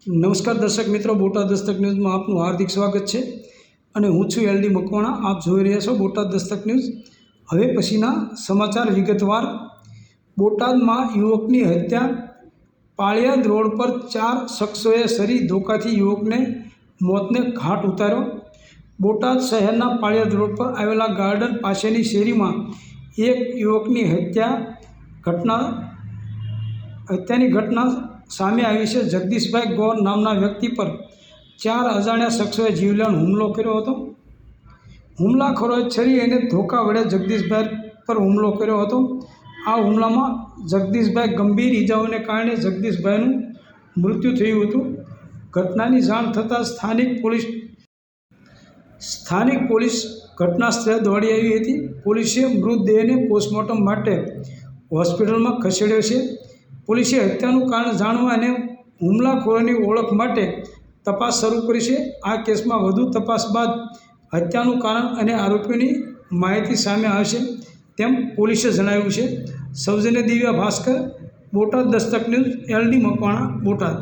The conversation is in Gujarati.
નમસ્કાર દર્શક મિત્રો, બોટાદ દસ્તક ન્યૂઝમાં આપનું હાર્દિક સ્વાગત છે અને હું છું એલડી મકવાણા. આપ જોઈ રહ્યા છો બોટાદ દસ્તક ન્યૂઝ. હવે પછીના સમાચાર વિગતવાર. બોટાદમાં યુવકની હત્યા. પાળિયાદ રોડ પર 4 શખ્સોએ સરી ધોકાથી યુવકને મોતને ઘાટ ઉતાર્યો. બોટાદ શહેરના પાળિયાદ રોડ પર આવેલા ગાર્ડન પાસેની શેરીમાં એક યુવકની હત્યાની ઘટના સામે આવી છે. જગદીશભાઈ ગોર નામના વ્યક્તિ પર 4 અજાણ્યા શખ્સોએ જીવલેણ હુમલો કર્યો હતો. હુમલાખોરોએ છરી અને ધોકા વડે જગદીશભાઈ પર હુમલો કર્યો હતો. આ હુમલામાં જગદીશભાઈ ગંભીર ઇજાઓને કારણે જગદીશભાઈનું મૃત્યુ થયું હતું. ઘટનાની જાણ થતાં સ્થાનિક પોલીસ ઘટના સ્થળે દોડી આવી હતી. પોલીસે મૃતદેહને પોસ્ટમોર્ટમ માટે હોસ્પિટલમાં ખસેડ્યો છે. પોલીસે હત્યાનું કારણ જાણવા અને હુમલાખોરોની ઓળખ માટે તપાસ શરૂ કરી છે. આ કેસમાં વધુ તપાસ બાદ હત્યાનું કારણ અને આરોપીઓની માહિતી સામે આવશે તેમ પોલીસે જણાવ્યું છે. સૌજન્ય દિવ્યા ભાસ્કર, બોટાદ દસ્તક ન્યૂઝ, એલડી મકવાણા, બોટાદ.